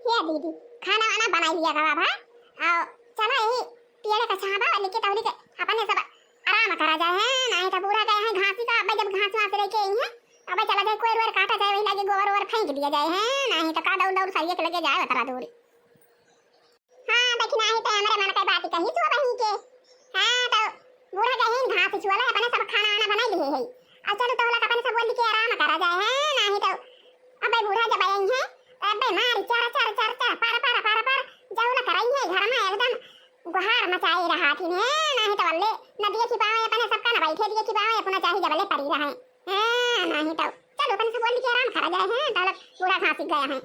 ये दीदी खाना वाना बना लिया का बाबा आओ चलो यही पेड़ का छाबा लेके तौली के अपने सब आराम करा जाए है नहीं तो बूढ़ा गए हैं घासी का अब जब घास वास लेके आई है अब चला जाए कोई रोर काटा जाए वही लगे गोबर और फेंक दिया जाए है नहीं तो का दौड़ दौड़ सरिये के लगे जाए बता दूरी हां देखी नहीं तो हमारे मन का बात कही तो वही के हां तो बूढ़ा गए हैं घास छुआला अपने सब खाना वाना बना लिए है आ चलो तो अपने सब बोल के आराम करा जाए है नहीं तो अब बूढ़ा जब आई है अबे मारी चार चार चार चार पार जाऊ ना कराई है घर में एकदम गुहार मचाई रहा थी ने नहीं तो बल्ले नदी की पावे अपने सबका न बैठे दिए की पावे अपना चाही जबले पड़ी रहा है नहीं तो चलो अपन से बोल के आराम करा जाए है तो बूढ़ा घास गया है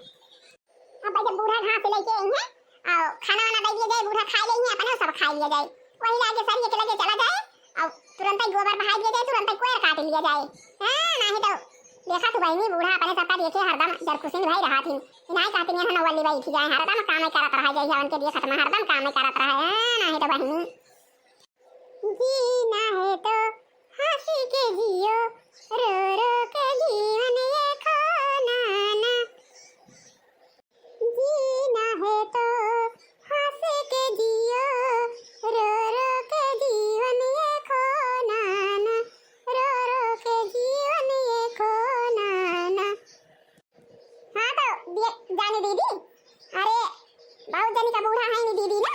अब जब बूढ़ा घास लेके आई है और खाना वाना दे दिया जाए बूढ़ा खा ले है अपने सब खा लिया जाए वही लागे सरिये के लगे चला जाए और तुरंत ही गोबर बहा दिया जाए तुरंत ही कोयर काट लिया जाए नहीं तो देखा तो बहनी बूढ़ा अपने सबका देखे हरदम जरकुसिन भाई रहा थी नहीं कहती है ना वाली भाई थी जाए हरदम काम करत रहा जाए उनके लिए खत्म हरदम काम करत रहा है नहीं तो बहनी जीना है तो हंसी के जियो रो रो के जीवन ये खोना ना जीना है तो हंसी के जियो रो रो के जीवन ये खोना ना रो रो के जीवन ये खोना ना हाँ तो जाने दीदी अरे बहुत जनी का बूढ़ा है नी दीदी ना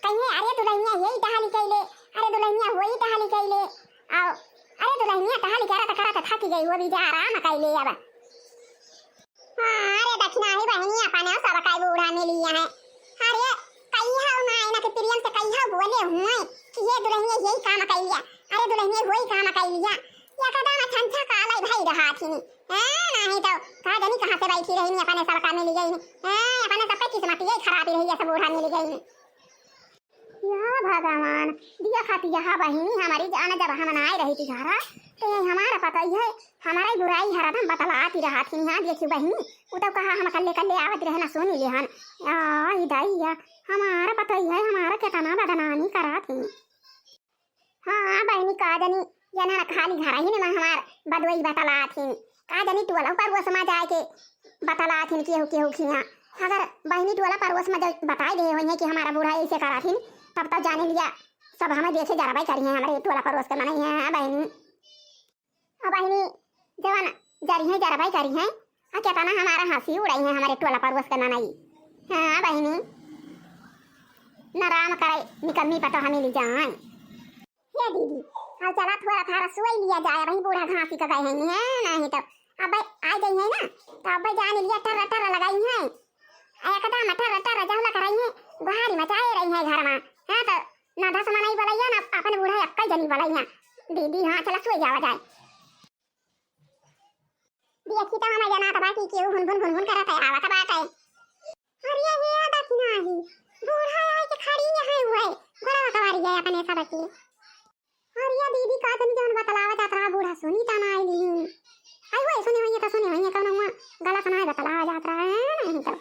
कहीं अरे दुल्हनिया यही टहली कैले अरे दुल्हनिया वही टहली कैले आओ अरे दुल्हनिया टहली करत थक गई वो भी जा आराम कैले अब हां अरे दक्षिणा ही बहनी अपने सब का बूढ़ा में लिया है अरे कहीं हाउ ना इना के प्रियम से कहीं हाउ बोले हुए कि ये दुल्हनिया यही काम कैलिया अरे दुल्हनिया वही काम कैलिया या कदम छंछा काला भाई रहा थी नहीं तो कहा जानी कहां से बैठी रही अपने सब का मिल गई अपने सब की किस्मत यही खराब रही है सब बूढ़ा मिल गई या भगवान दिया खाती यहाँ बहिनी हमारी जान जब हम आए रही थी घरा तो हमारा पता ही है हमारा बुराई हरदम बतलाती रहा थी यहाँ देखी बहिनी वो तो कहा हम कल्ले कल्ले आवत रहे ना सुनी लेहन दैया हमारा पता ही है हमारा कितना बदनामी करा थी हाँ बहनी का जनी जना खाली घर ही ने हमार बदवई बतला थी का जनी टोला पर वो समाज आए के बतला थी केहू खिया अगर बहनी टोला पर वो समझ बताए दे हो कि हमारा बुरा ऐसे करा थी तब तक जाने लिया सब हमें देखे जरा करी है हमारे टोला परोस के मनाई है बहनी अब बहनी जवान जरी है जरा करी है क्या कहना हमारा हंसी उड़ाई है हमारे टोला परोस के मनाई हाँ बहनी न राम करे निकम्मी पता हमें ली जाए ये दीदी अब चला थोड़ा थारा सोई लिया जाए वही बूढ़ा घासी का गए हैं नहीं तो अब आ गई है ना तो अब जाने लिया टर लगाई है एकदम टर जहला कराई है गुहारी मचाए रही है घर में हाँ तो ना दस मनाई बोलाई ना अपने बूढ़ा अक्का जनी बोलाई है दीदी हाँ चला सोई जावा जाए देखी तो हमें जना बाकी क्यों हुन करत है आवत बात है अरे ये दक्षिणा ही बूढ़ा आए के खड़ी है हुए घोड़ा कवारी है अपने सब की अरे दीदी का तनी जन बतलावा जात रहा बूढ़ा सुनी ता ना आईली आई हुए सुनी हुई कौन हुआ गलत ना बतलावा जात रहा है नहीं तो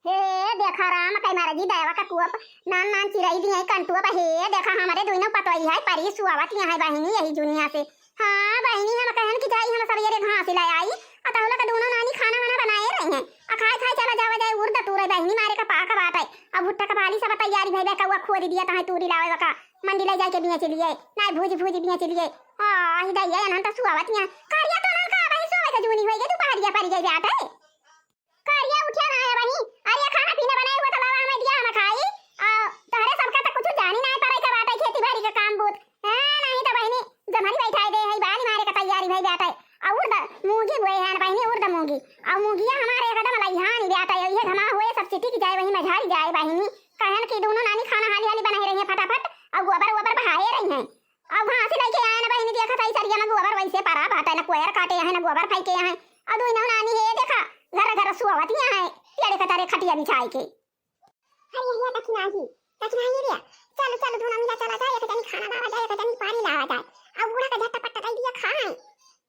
हे देखा राम कई मारे जी दयावा का कुआ नान चिराई दी है कंटुआ पे हे देखा हमारे दोनों पतोई है परी सुआवत है बहिनी यही दुनिया से हां बहिनी हम कहन की जाई हम सब ये घास लाई आई अतौला का दोनों नानी खाना वाना बनाए रही हैं खाए चला जावा जाए उर्द तूरे बहिनी मारे का पाका बात है अब भुट्टा का बाली सब तैयारी भई का खोद दिया ता तूरी लावे का मंडी ले जाके बिया चलिए ना भूज बिया चलिए हां ही दैया ना तो सुआवत है कारिया तो ना का बही सोवे का जूनी होई गई तू पहाड़िया परी गई जात है कारिया उठा ना है बही अरे खाना पीना बनाए हुआ तो लावा हमें दिया हम खाई तहरे सबका तो कुछ जानी ना पड़े का बात है खेती बाड़ी का काम बहुत नहीं तो बहनी जमानी बैठाए दे है बाली मारे का तैयारी भई जाता है और द मूंगी बोए है बहनी और द मूंगी और मूंगिया हमारे एकदम लइहान जाता है ये घमा हुए सब चिटी की जाए वही मझारी जाए बहनी कहन की दोनों नानी खाना हाली बनाई रही है फटाफट और गोबर बहाए रही हैं अब घास लेके आए ना बहनी देखा था सरिया में गोबर वैसे परा बात है ना कोयर काटे है ना गोबर फेंके है अब दोनों नानी है देखा घर सुआवत है पेड़ का तारे खटिया बिछाई के अरे ये दक्षिणा ही रे चलो दोनों मिला चला जाए एक जनी खाना लावा जाए एक जनी पानी लावा जाए अब बूढ़ा का झट्टा पट्टा दे दिया खाए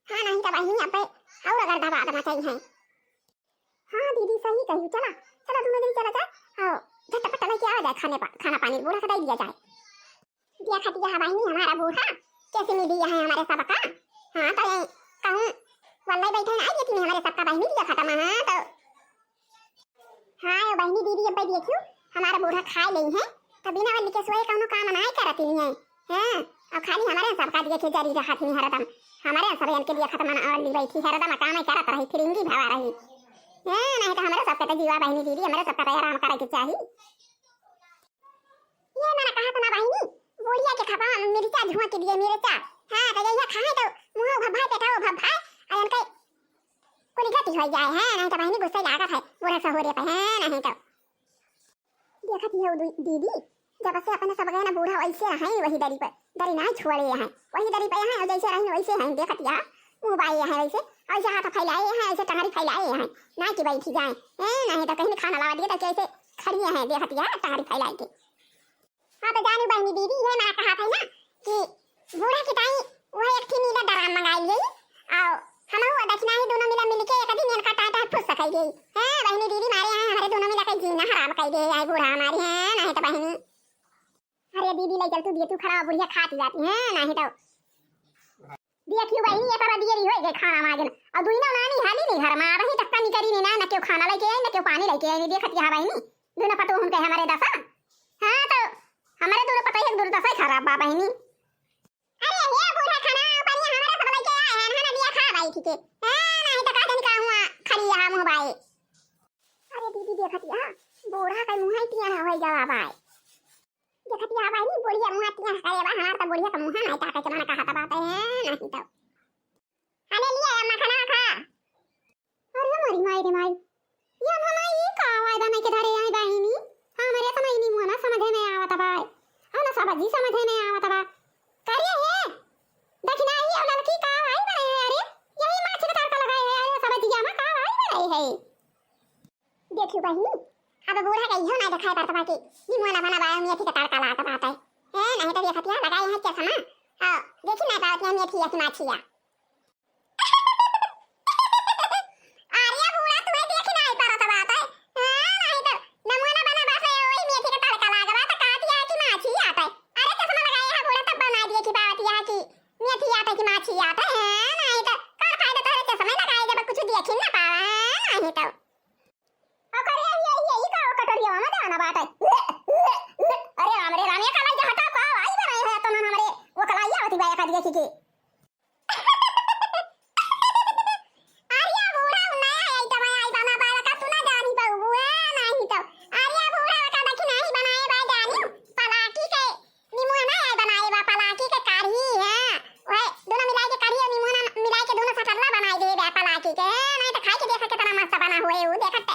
हां नहीं तो बहनी अब और अगर दबा देना चाहिए हां दीदी सही कही चला दोनों दिन चला जाए और झट्टा पट्टा लेके आ जाए खाना पानी बूढ़ा का दे दिया जाए दिया खटिया बहनी हमारा बूढ़ा कैसे मिल दिया है हमारे सबका हां तो कहूं वल्ले बैठे ना ये हमारे सबका बहनी दिया खत्म है तो अरे बहनी दीदी अब देखियो हमारा बूढ़ा खा ले है तब बिना वाली के सोए कौनो काम नहीं करती है हां अब खाली हमारे सब का देखे जारी रखा थी हरदम हमारे सब के लिए खत्म ना और ली बैठी हरदम काम करत रही फिरिंगी भावा रही हां नहीं तो हमारे सब के जीवा बहनी दीदी हमारे सब का आराम करे के चाहिए ये मैंने कहा था ना बहनी बुढ़िया के खपा मिर्चा धुआं के लिए मिर्चा हां तो ये खाए तो मुंह भभाए पेटाओ भभाए अयन के कोई गति हो जाए है नहीं तो बहनी गुस्सा लागत है बुरा सा हो रे पे है नहीं तो देखत है दीदी जब से अपने सब गए ना बूढ़ा वैसे है वही दरी पर दरी नहीं छोड़े हैं वही दरी पे है और जैसे रही वैसे हैं देखत है मुंह बाई है वैसे ऐसे हाथ फैलाए हैं ऐसे टंगरी फैलाए हैं ना कि बैठी जाए है नहीं तो कहीं खाना लगा दिए तो कैसे खड़ी हैं देखत है टंगरी फैलाए के हां तो जानू बहनी दीदी ये मैं कहा था ना कि बूढ़ा की ताई वो एक थी नीला डराम मंगाई गई और हम वो दक्षिणा ही दोनों मिला मिलके एक दिन इनका टाटा फुस सकाई गई है बहनी दीदी मारे हैं हमारे दोनों मिला के जीना हराम कर दे आई बूढ़ा हमारी है नहीं तो बहनी अरे दीदी ले चल तू दिए तू खड़ा बुढ़िया खाती जाती है नहीं तो देखियो बहनी ये सारा दिए रही होए खाना मांगन और दुई ना नानी हाली नहीं घर में आ रही तक्का नहीं करी ना क्यों खाना लेके आई ना क्यों पानी लेके आई देखत है बहनी दोनों पतो हम कहे हमारे दशा हां तो हमारे दोनों पता है दुर्दशा खराब बा बहनी अरे ये बूढ़ा खाना पानी हमारे सब लेके आए हैं ना दिया खा भाई ठीक है हां नहीं तो का दिन का हुआ खड़ी है मुंह बाई अरे दीदी देखत है बूढ़ा का मुंह ही तिया हो जावा भाई देखत है भाई बुढ़िया मुंह तिया करे बा हमार तो बुढ़िया का मुंह नहीं ताके के मन कहा बात है नहीं तो अरे लिया अम्मा खाना खा अरे मरी माई रे माई ये ना ये का वायदा नहीं के धरे आई बहनी हमारे तो नहीं मुंह ना समझ में आवत भाई और ना समझ समझ में आवत बा करिए है दक्षिणा ही और लड़की का भाई बने है अरे यही माछ के तड़का लगाए है अरे समझ गया ना का भाई बने है देखियो बहनी अब बूढ़ा का इहो ना दिखाई पड़ता बाकी ये मुंह ना बना बाया मेथी का तड़का लाता बात है नहीं तो देखत है लगाए है क्या समा हां देखी ना बात है मेथी या कि माछिया आर्या बूढ़ा तुम्हें देखी नहीं पड़ता बात है नहीं तो नमूना बना बस वही मेथी का तड़का लगा बात काती है कि माछी आता है अरे चश्मा लगाए है बूढ़ा तब बना दिए कि बात यह कि मेथी आता कि माछी आता है नहीं तो का फायदा तो चश्मा लगाए जब कुछ देखी ना पावा नहीं तो और करे ये का कटोरिया में जाना बात है अरे हमरे रानिया का लग हटा पा आई बनाए है तो हमारे वो कलाइया होती बाया का देखी की आर्या बूढ़ा नया आई तो मैं आई बना बाला का तू ना जानी पाऊ बुआ नहीं तो आर्या बूढ़ा का देखी नहीं बनाए बा जानी पलाकी के निमुना आई बनाए बा पलाकी के कारी है ओए दोनों मिला के कारी और निमुना मिला के दोनों सटरला बनाई दे बा पलाकी के नहीं तो खाई के देखा कितना मस्त बना हुए वो देखत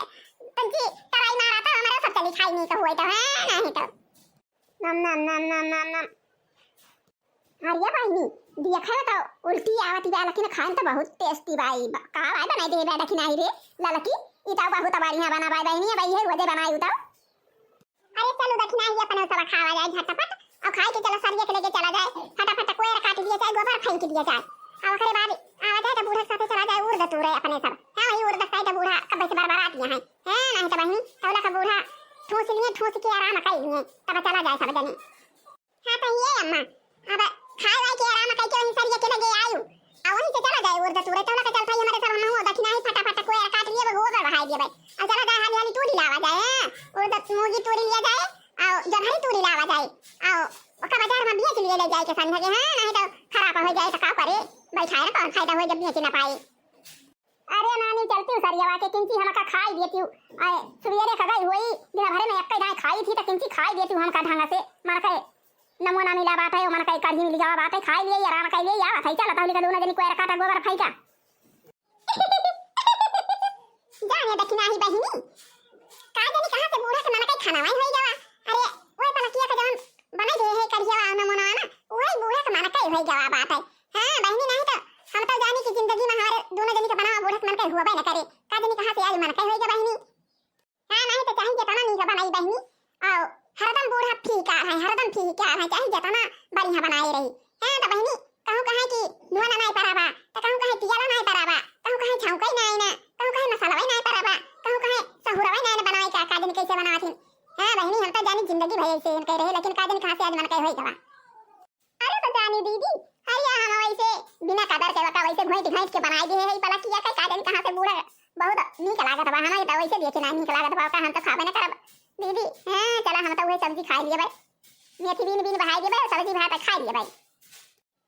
तंजी तराई मारा था हमारे सब चली खाई नहीं तो हुए तो है नहीं तो नम नम नम नम नम नम आर्या बहनी दिया खाए तो उल्टी आवती बा लेकिन खान तो बहुत टेस्टी बाई का भाई बनाई दे बेटा कि नहीं रे ललकी इता बहुत बढ़िया बना बाई बहनी भाई है रोजे बनाई उता अरे चलो दक्षिणा ही अपन सब खावा जाए झटपट और खाए के चला सरिया के लेके चला जाए फटाफट कोई काट दिया जाए गोबर फेंक दिया जाए और करे बाद आवा जाए तो बूढ़ा साथे चला जाए उड़ दतुरे अपने सब हां वही उड़ दसाई तो बूढ़ा कब से बार आती है नहीं तो बहनी तौला का बूढ़ा ठोस के आराम कर लिए तब चला जाए सब जने हां तो ये अम्मा अब खाए वाई के आराम कर के उन सरिया के लगे आयु और वहीं से चला जाए उड़ दतुरे तौला का चलता हमारे सब हम हो दक्षिणा ही फटाफट कोई काट लिए गोबर बहाई दिए भाई और चला जाए हाली हाली तूड़ी लावा जाए उड़ दत मुर्गी तूड़ी लिया जाए और जब हरी तूड़ी लावा जाए और ओका बाजार में बेच लिए ले जाए के संग के हां नहीं तो खराब हो जाए तो का करे बैठाए कौन फायदा हो जब बेच ना पाए अरे नानी चलती हूं सरिया के किंची हमका खाई देती हूं आए सुबेरे खगाई हुई दिन भर में एक दाई खाई थी तो किंची खाई देती हूं हमका ढंगा से मन के नमूना मिला बात है मन के कढ़ी मिल जावा बात है खाई लिए आराम कर लिए या थई चला ताली का दोनों जनी कोई रखा था गोबर फेंका जाने दक्षिणा ही बहनी का जनी कहां से बूढ़ा के मन के खाना वही हो जावा अरे ओए पलकिया का जवन बना दे है कढ़िया नमूना ना वही बूढ़ा के मन के हो जावा बात है हां बहनी नहीं तो हम तो जानी की जिंदगी में हमारे दोनों जनी का बना बूढ़ा मन के हुआ बे न करे का जनी कहां से आई मन के हो जा बहनी हां नहीं तो चाहिए तना नहीं बनाई बहनी आओ हरदम बूढ़ा फीका है हरदम फीका है चाहिए जना बढ़िया बनाई रही हां तो बहनी कहूं कहां की नुआ नहीं पराबा तो कहूं कहां तियाला नहीं पराबा कहूं कहां छौकई नहीं ना कहूं कहां मसाला नहीं पराबा कहूं कहां सहुरा नहीं बनाई का जनी कैसे बनाती हां बहनी हम तो जानी जिंदगी भर से कह रहे लेकिन का जनी कहां से आज मन के होई जावा अरे तो जानी दीदी हरिया हम वैसे बिना कदर के बता वैसे घोंट घोंट के बनाई दी है पला किया का जनी कहां से बूढ़ा बहुत नीक लागत बा हमारे तो वैसे देखे ना नीक लागत बा का हम तो खाबे ना करब दीदी। हां चला हम तो वही सब्जी खा लिए भाई मेथी बीन बीन बहाई दे भाई सब्जी भात खा लिए भाई।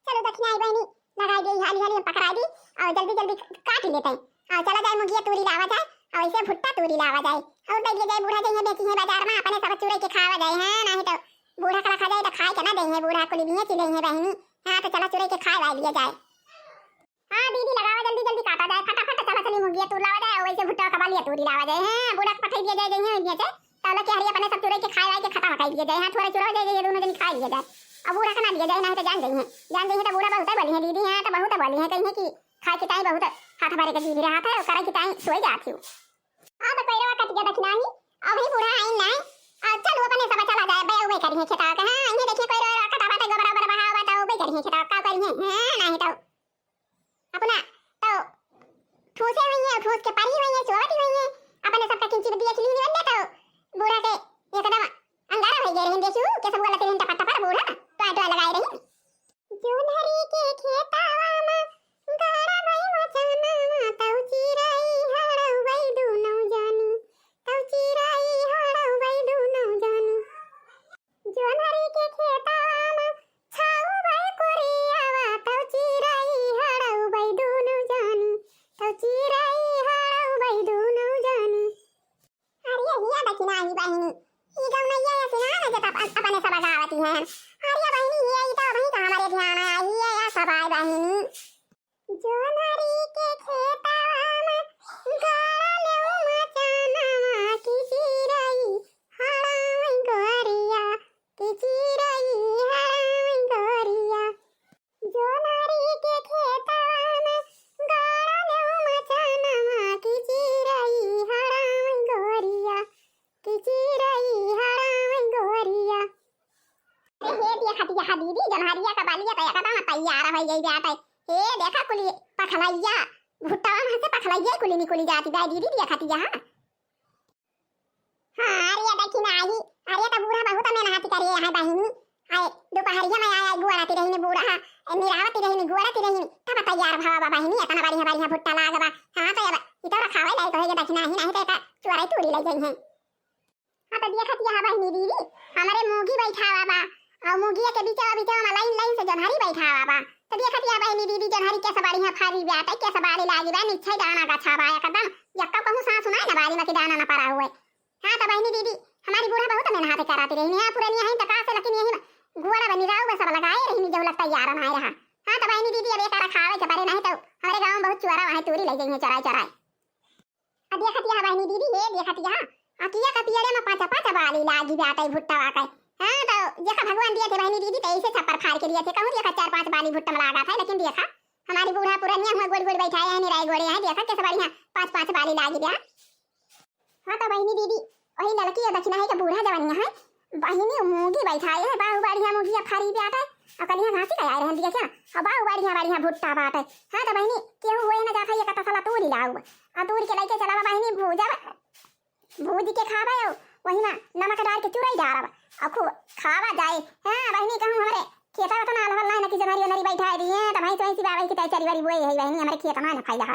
चलो दक्षिणा आई बहनी लगाई दे हाली हाली पकड़ा दी और जल्दी जल्दी काट लेते हैं और चला जाए मुगिया तूरी लावा जाए और ऐसे भुट्टा तूरी लावा जाए और दे जाए बूढ़ा जाइए बेची है बाजार में अपने सब चुरे के खावा जाए। हां नहीं तो बूढ़ा कला खा जाए तो खाए के ना देंगे बूढ़ा को लिए चिले है बहनी। हां तो चला चुरे के खाए लिया जाए। हां दीदी लगावा जल्दी जल्दी काटा जाए फटाफट चला चली मुगिया तूर लावा जाए और वैसे भुट्टा कबा लिया तूरी लावा जाए। हां बूढ़ा को पठाई दिया जाए देंगे से ताला के हरिया अपने सब चुरे के खाए के खत्म कर दिया जाए। हां थोड़ा चुरा जाए दोनों जन खा लिया जाए अब बूढ़ा का ना दिया जाए नहीं तो जान देंगे तो बूढ़ा बहुत बली है दीदी। हां तो बहुत बली है कहीं की खाए के टाइम बहुत हाथ भरे के जीवी रहा था और करे के टाइम सोई जाती हूं। हां तो पैरवा कट गया दक्षिणा ही अभी बूढ़ा आई नहीं और चलो अपने सब चला जाए बे उबे करिए खेता का। हां इन्हें देखिए पैरवा कटा बात बराबर बहाव बताओ उबे करिए खेता का करिए। हां नहीं तो अपना तो ठोसे हुई है ठोस के पारी हुई है चोटी हुई है अपने सबका किंची दिया खिली नहीं ले तो बूढ़ा के एकदम अंगारा हो गए रहे देखियो के सब गलत रहता पट्टा पर बूढ़ा टोटो लगाए रही जोनहरी के खेतावा में गाड़ा भाई मचाना तौ चिराई हड़ौ भाई दुनो जानी तौ चिराई हड़ौ भाई दुनो जानी जोनहरी के खेतावा में छाऊ भाई कोरियावा तौ चिराई हड़ौ भाई दुनो जानी तौ चिराई हड़ौ भाई दुनो जानी। अरे हिया दक्षिणा ही बहनी ई गाँव में ये सुना ना जब अपने सब गावती हैं। अरे बहनी ये तो वही तो हमारे ध्यान आई है या सब आई बहनी जोनहरी के खेतावा में गाड़ा लेऊ मचानावा की चिराई हड़ाई गोरिया की चिराई हड़ाई गोरिया जोनहरी के खेतावा में गाड़ा लेऊ मचानावा की चिराई हड़ाई गोरिया की चिराई हड़ाई गोरिया। हे देखा दीदी जनहरिया का बालिया तय कदम तैयार हो गई जाता है। हे देखा कुली पखलैया भुट्टा में से पखलैया कुली निकली जाती है दीदी देखा यहाँ। हां अरे दक्षिणा आई अरे तो बूढ़ा बहुत मेहनत करे है बहनी आए दोपहरिया में आया गुआड़ाती रही ने बूढ़ा निरावती रही ने गुआड़ाती रही तब तैयार भावा बहनी इतना बढ़िया भुट्टा लागबा। हां तो अब इतना खावे लायक है दक्षिणा ही नहीं तो का चुराई तूरी ले गई है। हां तो देखत यहाँ बहनी दीदी हमारे मुगी बैठावा बा और मुगिया के बीच में लाइन लाइन से जनहरी बैठावा बा तो देखत यहाँ बहनी दीदी जनहरी के सबारी है फारी ब्याटा के सबारी लागी बा नीचे दाना का छाबा एकदम यक्का कहूं सांस सुनाए ना बारी में के दाना ना पड़ा हुआ। हां तो बहनी दीदी हमारी बूढ़ा बहुत मेहनत कराती रही है पुरानी है तका से लेकिन यही गुआड़ा बनी राव सब लगाए रही जब लगता यार ना रहा। हां तो बहनी दीदी अब एक खावे के बारे नहीं तो हमारे गांव में बहुत चुरा है तूरी ले गई है चराई चराई। अब देखत यहाँ बहनी दीदी ये देखत यहाँ अकिया का पियरे में पांच पांच बाली लागी जाता है भुट्टा वाका। हां तो देखा भगवान दिए थे बहनी दीदी तो ऐसे छप्पर फाड़ के दिए थे कहूं देखा चार पांच बाली भुट्टा में लगा था लेकिन देखा हमारी बूढ़ा पुरानिया हुआ गोल गोल बैठाए हैं निराई गोड़े हैं देखा कैसे बढ़िया पांच पांच बाली लागी दिया। हां तो बहनी दीदी वही लड़की है दक्षिणा है का बूढ़ा जवानिया है बहनी मूंगी बैठाए है बाहु बढ़िया मूंगी फाड़ी पे आता है और कलिया घासी का आए रहन दिया क्या और बाहु बढ़िया भुट्टा बात है। हां तो बहनी केहू होए ना जाता ये कता साला तूरी लाऊ और तूरी के लेके चलावा बहनी भूज के खावा वही ना नमक डाल के चुराई जा रहा और खूब खावा जाए। हां बहनी कहूं हमारे खेता तो ना हल ना कि जनहरी नरी बैठा दी है तो भाई तो ऐसी बाबा की तैयारी वाली बोए है बहनी हमारे खेत में ना खाई जा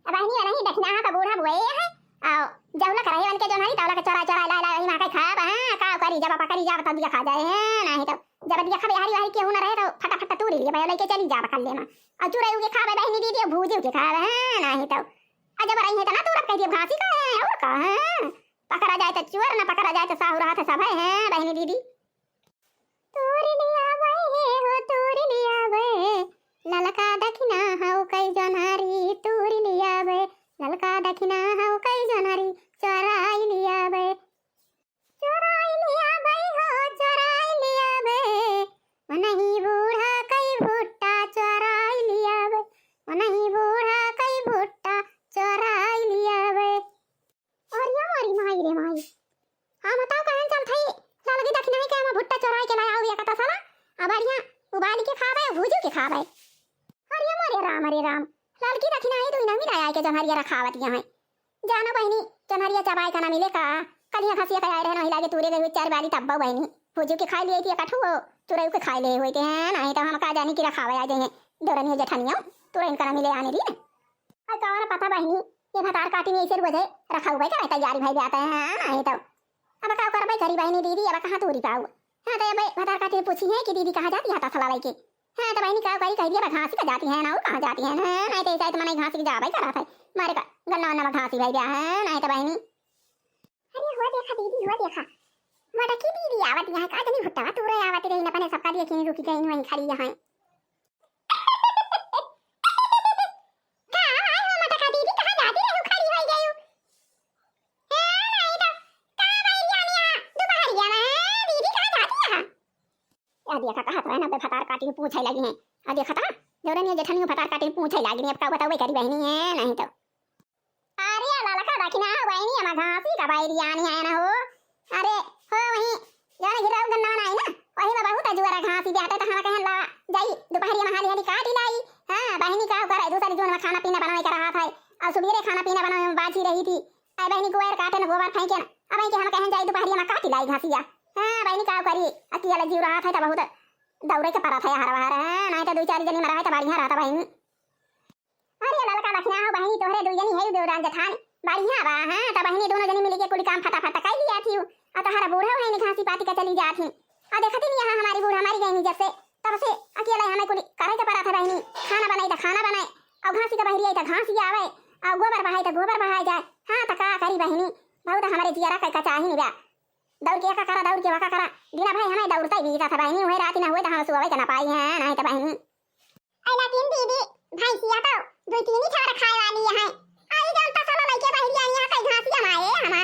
बहनी नहीं दक्षिणा का बूढ़ा बोए है और जौला करे वन के जनहरी तौला के चरा चरा ला ला वही मां खा हां का करी जब पकड़ी जा तब खा जाए है नहीं तो जब दिया खा बिहारी वाही केहू ना रहे तो फटाफट तूरी लिए भाई लेके चली जा कर लेना और चुराई के खावे बहनी दीदी भूजे के खावे है नहीं तो अजब रही है तो ना तू रख के घासी का है और का है पकड़ा जाए तो चोर ना पकड़ा जाए तो साहू रहा था सब है बहनी दीदी। तोरी लिया भाई हो तोरी लिया वे ललका दक्षिणा हो कई जनहरी तोरी लिया वे ललका दक्षिणा हो कई जनहरी चोराई लिया वे हो चोराई लिया वे नहीं बूढ़ा कई भुट्टा चोराई लिया वे नहीं बूढ़ा कई भुट्टा चोराई लिया वे। और या मारी माई रे माई हां बताओ कहन चल थई ललगी दक्षिणा के हम भुट्टा चोराई के लाया हुआ कता साला अब बढ़िया उबाल के खावे भूज के खावे। और या मारे राम ललगी दक्षिणा ही तो नहीं लाया के जनहरिया रखावत यहां जानो बहनी जनहरिया चबाई का ना मिले का कलिया खसिया का आए रहे नहीं लागे तूरे गए चार बाली तब्बा बहनी भूज के खाई लिए थी कठू तुरई के खाई ले हुए थे हैं नहीं तो हम का जानी की रखावे आ जाए डरनी जेठनिया तुरई का ना मिले आने दी। कौन पता बहनी ये भतार काटी में ऐसे रोज रखा हुआ है क्या तैयारी भाई जाता है हां नहीं तो अब का कर भाई करी बहनी दीदी अब कहां तोरी पाऊ हां तो भाई भतार काटी में पूछी है कि दीदी कहां जाती है तसला लेके हां तो बहनी का करी कह दिया घासी का जाती है ना कहां जाती है हां नहीं तो ऐसा तो मने घासी की जा भाई करा था मारे का गन्ना वन्ना घासी भाई हां नहीं तो बहनी अरे हुआ देखा दीदी हुआ देखा बड़ा की दीदी आवत यहां का नहीं भुट्टा तू रे आवत रही न अपने सबका देखी नहीं रुकी गई वहीं खड़ी यहां देखा कहा था ना फटार काटी में पूछे लगी है आ देखा था जौरनी जेठनियो फटार काटी में पूछे लगी अब का बतावे करी बहनी है नहीं तो अरे लाला का देखना बहनी हम घासी का बाई रियानी है ना हो अरे हो वही जाने गिराव गन्ना ना है ना वही में बहुत जुआरा घासी जाते तो हम कहन ला जाई दोपहर में हाली काटी लाई हां बहनी का करे दूसरी जोन में खाना पीना बनावे कर रहा था और सुबह खाना पीना बनावे में बाजी रही थी आई बहनी गोबर काटे न गोबर फेंके ना अब हम कहन जाई दोपहर में काटी लाई घासिया हां बहनी का करी अकेला जीव रहा था तो बहुत दौड़े के परा था हर बार नहीं तो दो चार जनी मरा है तो बढ़िया रहता बहनी अरे ललका रखना हो बहनी तोहरे दो जनी है देवरान जठान बढ़िया बा हां तो बहनी दोनों जनी मिलके कुल काम फटाफट कर लिया थी आ तो हर बूढ़ा है घासी पाती का चली जाती आ देखती नहीं यहां हमारी बूढ़ा हमारी गई जब से तब से अकेला हमें कुल करे के परा था बहनी खाना बनाई तो खाना बनाए और घासी का बहरी आई तो घासी आवे और गोबर बहाई तो गोबर बहाई जाए हां तो का करी बहनी बहुत हमारे जियारा का चाही नहीं बा दौड़ के का करा दौड़ के का करा बिना भाई हमें दौड़ता ही था बहनी हुए रात ना हुए तो हम सुबह के ना पाई है नहीं तो बहनी आइला तीन दीदी भाई सिया तो दो तीन ही छाड़ खाए वाली है आई जान ता साला लइके बहरी आई यहां कई घासिया माए हम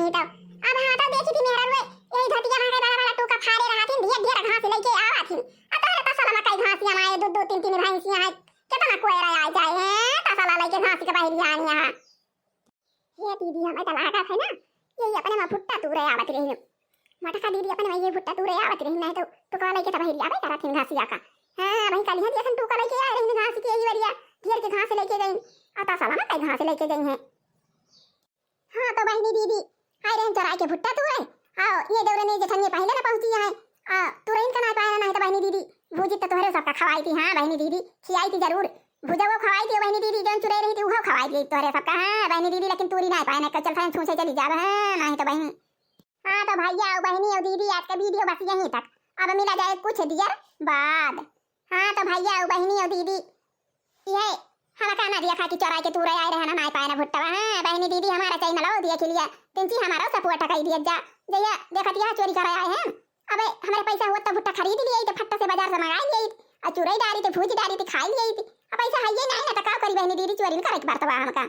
नहीं तो अब हां तो देखी थी मेहर में यही धतिया हां के बड़ा बड़ा टूका खारे रहा थी ढेर ढेर घास लेके आवा थी अब तो ता साला में कई घासिया माए दो दो तीन तीन भैंसियां है कितना कोई रहा आ जाए है ता साला लइके घासी के बहरी आई यहां ये दीदी हमें तो लगा था ना ये अपने में फुट्टा तूरे आवत रही मटका दीदी अपने में ये फुट्टा तूरे आवत रही नहीं तो का लेके तब हिरिया आवे करा थी घासिया का हां भाई कल है जैसे तू का लेके आ रही घास की यही बढ़िया घेर के घास लेके गई आता साला ना कई घास लेके गई है हां तो बहनी दीदी आई रहन चराई के फुट्टा तूरे आओ ये दौरे ने जेठनिए पहले ना पहुंची है आ तुरंत का ना पाया नहीं तो बहनी दीदी भूजी तो तोहरे सबका खवाई थी हां बहनी दीदी खिलाई थी जरूर भुजा वो खवाई थी बहनी दीदी जन चुरे रही थी वो खवाई थी तोहरे सबका हां बहनी दीदी लेकिन तूरी नहीं पाए ना चल फैन छूछे चली जा हां नहीं तो बहनी हां तो भैया और बहनी और दीदी आज का वीडियो बस यहीं तक अब मिला जाए कुछ देर बाद हां तो भैया और बहनी और दीदी ये हम का ना दिया खा की चौराई के तूरे आए रहना नहीं पाए ना भुट्टा हां बहनी दीदी हमारा चैनल हो दिया के लिए तिनसी हमारा सपोर्ट कर दिया जा जया देखत यहां चोरी कर आए हैं अबे हमारे पैसा हुआ तो भुट्टा खरीद लिए तो फट्टा से बाजार से मंगा लिए और चुराई डाली तो भूजी डाली तो खाई लिए अब पैसा है ये नहीं ना तो का करी बहनी दीदी चोरी करे के बात बा हमका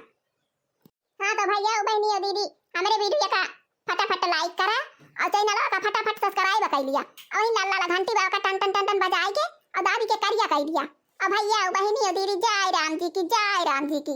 हां तो भैया और बहनी और दीदी हमारे वीडियो का फटाफट लाइक करा और चैनल का फटाफट सब्सक्राइब कर लिया और इन लाल लाल घंटी का टन टन टन टन बजाए के और दादी के करिया कर दिया और भैया और बहनी और दीदी जय राम जी की